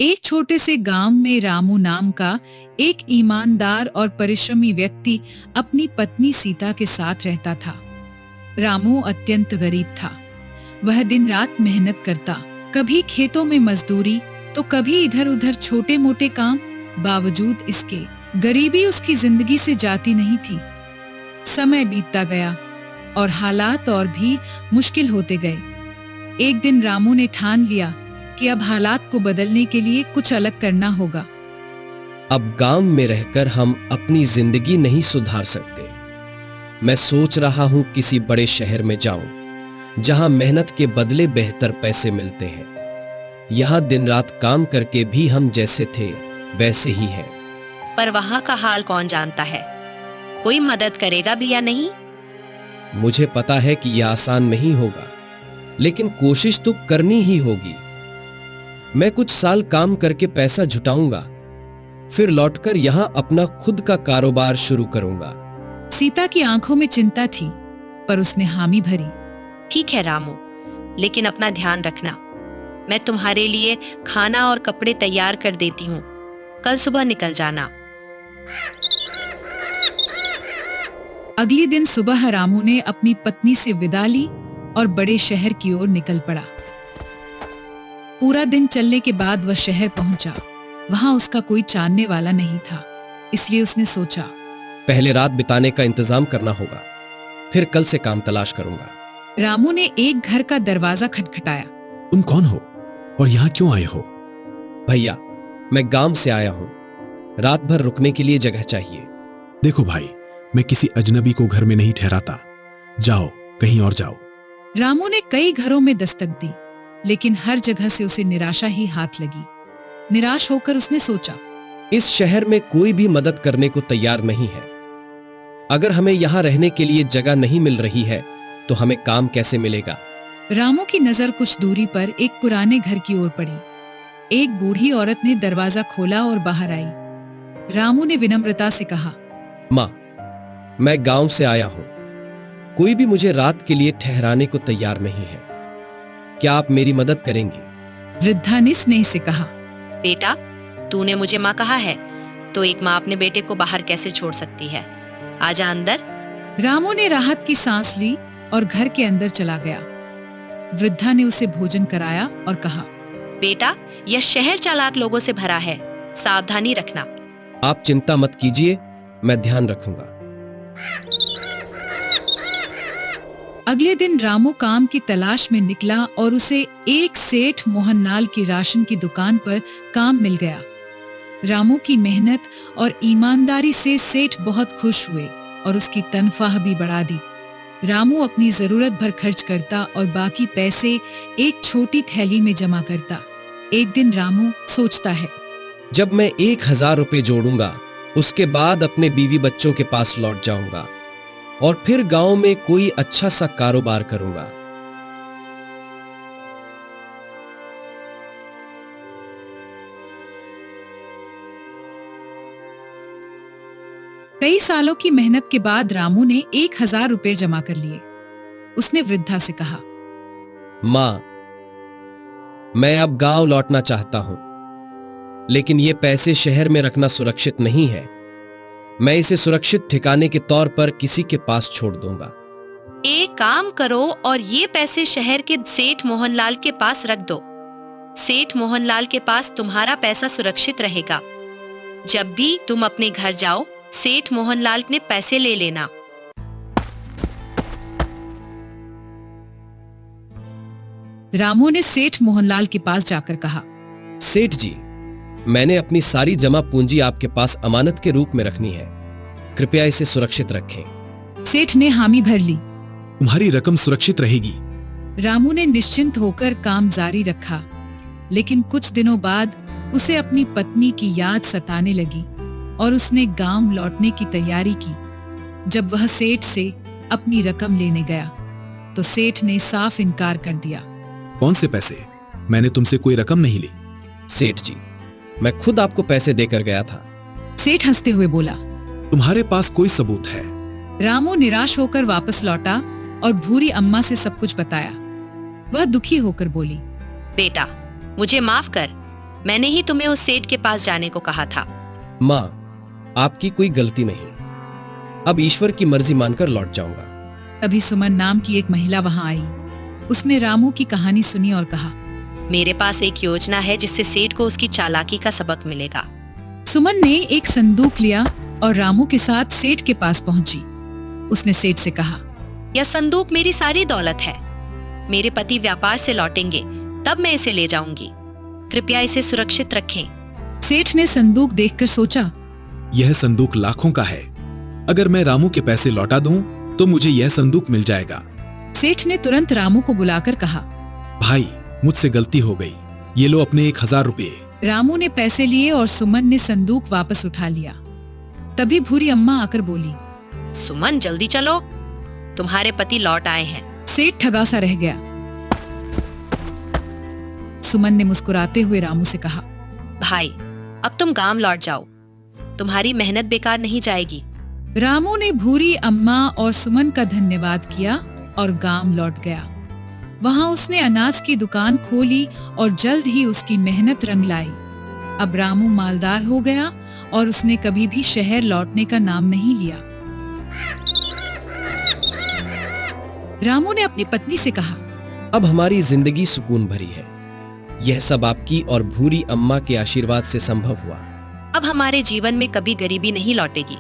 एक छोटे से गांव में रामू नाम का एक ईमानदार और परिश्रमी व्यक्ति अपनी पत्नी सीता के साथ रहता था। रामू अत्यंत गरीब था। वह दिन रात मेहनत करता, कभी खेतों में मजदूरी तो कभी इधर उधर छोटे मोटे काम। बावजूद इसके गरीबी उसकी जिंदगी से जाती नहीं थी। समय बीतता गया और हालात और भी मुश्किल होते गए। एक दिन रामू ने ठान लिया कि अब हालात को बदलने के लिए कुछ अलग करना होगा। अब गांव में रहकर हम अपनी जिंदगी नहीं सुधार सकते। मैं सोच रहा हूं किसी बड़े शहर में जाऊं, जहां मेहनत के बदले बेहतर पैसे मिलते हैं। यहां दिन रात काम करके भी हम जैसे थे वैसे ही हैं। पर वहाँ का हाल कौन जानता है, कोई मदद करेगा भी या नहीं। मुझे पता है कि यह आसान नहीं होगा, लेकिन कोशिश तो करनी ही होगी। मैं कुछ साल काम करके पैसा जुटाऊंगा, फिर लौटकर यहां अपना खुद का कारोबार शुरू करूंगा। सीता की आंखों में चिंता थी, पर उसने हामी भरी। ठीक है रामू, लेकिन अपना ध्यान रखना। मैं तुम्हारे लिए खाना और कपड़े तैयार कर देती हूँ, कल सुबह निकल जाना। अगले दिन सुबह रामू ने अपनी पत्नी से विदा ली और बड़े शहर की ओर निकल पड़ा। पूरा दिन चलने के बाद वह शहर पहुंचा। वहां उसका कोई जानने वाला नहीं था, इसलिए उसने सोचा, पहले रात बिताने का इंतजाम करना होगा, फिर कल से काम तलाश करूंगा। रामू ने एक घर का दरवाजा खटखटाया। तुम कौन हो और यहाँ क्यों आए हो? भैया, मैं गांव से आया हूं, रात भर रुकने के लिए जगह चाहिए। देखो भाई, मैं किसी अजनबी को घर में नहीं ठहराता। जाओ, कहीं और जाओ। रामू ने कई घरों में दस्तक दी, लेकिन हर जगह से उसे निराशा ही हाथ लगी। निराश होकर उसने सोचा, इस शहर में कोई भी मदद करने को तैयार नहीं है। अगर हमें यहाँ रहने के लिए जगह नहीं मिल रही है तो हमें काम कैसे मिलेगा। रामू की नजर कुछ दूरी पर एक पुराने घर की ओर पड़ी। एक बूढ़ी औरत ने दरवाजा खोला और बाहर आई। रामू ने विनम्रता से कहा, माँ, मैं गांव से आया हूं, कोई भी मुझे रात के लिए ठहराने को तैयार नहीं है। क्या आप मेरी मदद करेंगी? वृद्धा ने स्नेह से कहा, बेटा, तूने मुझे माँ कहा है, तो एक माँ अपने बेटे को बाहर कैसे छोड़ सकती है। आजा अंदर। रामू ने राहत की सांस ली और घर के अंदर चला गया। वृद्धा ने उसे भोजन कराया और कहा, बेटा, यह शहर चालाक लोगों से भरा है, सावधानी रखना। आप चिंता मत कीजिए, मैं ध्यान रखूंगा। अगले दिन रामू काम की तलाश में निकला और उसे एक सेठ मोहनलाल की राशन की दुकान पर काम मिल गया। रामू की मेहनत और ईमानदारी से सेठ बहुत खुश हुए और उसकी तनख्वाह भी बढ़ा दी। रामू अपनी जरूरत भर खर्च करता और बाकी पैसे एक छोटी थैली में जमा करता। एक दिन रामू सोचता है, जब मैं 1000 रुपए जोड़ूंगा, उसके बाद अपने बीवी बच्चों के पास लौट जाऊंगा और फिर गांव में कोई अच्छा सा कारोबार करूंगा। कई सालों की मेहनत के बाद रामू ने 1000 रुपए जमा कर लिए। उसने वृद्धा से कहा, माँ, मैं अब गांव लौटना चाहता हूं, लेकिन ये पैसे शहर में रखना सुरक्षित नहीं है। मैं इसे सुरक्षित ठिकाने के तौर पर किसी के पास छोड़ दूंगा। एक काम करो और ये पैसे शहर के सेठ मोहनलाल के पास रख दो। सेठ मोहनलाल के पास तुम्हारा पैसा सुरक्षित रहेगा। जब भी तुम अपने घर जाओ, सेठ मोहनलाल ने पैसे ले लेना। रामू ने सेठ मोहनलाल के पास जाकर कहा, सेठ जी, मैंने अपनी सारी जमा पूंजी आपके पास अमानत के रूप में रखनी है, कृपया इसे सुरक्षित रखें। सेठ ने हामी भर ली। तुम्हारी रकम सुरक्षित रहेगी। रामू ने निश्चिंत होकर काम जारी रखा, लेकिन कुछ दिनों बाद उसे अपनी पत्नी की याद सताने लगी और उसने गांव लौटने की तैयारी की। जब वह सेठ से अपनी रकम लेने गया तो सेठ ने साफ इनकार कर दिया। कौन से पैसे? मैंने तुमसे कोई रकम नहीं ली। सेठ जी, मैं खुद आपको पैसे देकर गया था। सेठ हंसते हुए बोला, तुम्हारे पास कोई सबूत है? रामू निराश होकर वापस लौटा और भूरी अम्मा से सब कुछ बताया। वह दुखी होकर बोली, बेटा, मुझे माफ कर, मैंने ही तुम्हें उस सेठ के पास जाने को कहा था। माँ, आपकी कोई गलती नहीं। अब ईश्वर की मर्जी मानकर लौट जाऊंगा। तभी सुमन नाम की एक महिला वहां आई। उसने रामू की कहानी सुनी और कहा, मेरे पास एक योजना है जिससे सेठ को उसकी चालाकी का सबक मिलेगा। सुमन ने एक संदूक लिया और रामू के साथ सेठ के पास पहुंची। उसने सेठ से कहा, यह संदूक मेरी सारी दौलत है। मेरे पति व्यापार से लौटेंगे तब मैं इसे ले जाऊंगी। कृपया इसे सुरक्षित रखें। सेठ ने संदूक देखकर सोचा, यह संदूक लाखों का है। अगर मैं रामू के पैसे लौटा दूं तो मुझे यह संदूक मिल जाएगा। सेठ ने तुरंत रामू को बुलाकर कहा, भाई, मुझसे गलती हो गई। ये लो अपने 1000 रुपये। रामू ने पैसे लिए और सुमन ने संदूक वापस उठा लिया। तभी भूरी अम्मा आकर बोली, सुमन जल्दी चलो, तुम्हारे पति लौट आए हैं। सेठ ठगा सा रह गया। सुमन ने मुस्कुराते हुए रामू से कहा, भाई, अब तुम गांव लौट जाओ। तुम्हारी मेहनत बेकार नहीं जाएगी। रामू ने भूरी अम्मा और सुमन का धन्यवाद किया और गांव लौट गया। वहां उसने अनाज की दुकान खोली और जल्द ही उसकी मेहनत रंग लाई। अब रामू मालदार हो गया और उसने कभी भी शहर लौटने का नाम नहीं लिया। रामू ने अपनी पत्नी से कहा, अब हमारी जिंदगी सुकून भरी है। यह सब आपकी और भूरी अम्मा के आशीर्वाद से संभव हुआ। अब हमारे जीवन में कभी गरीबी नहीं लौटेगी।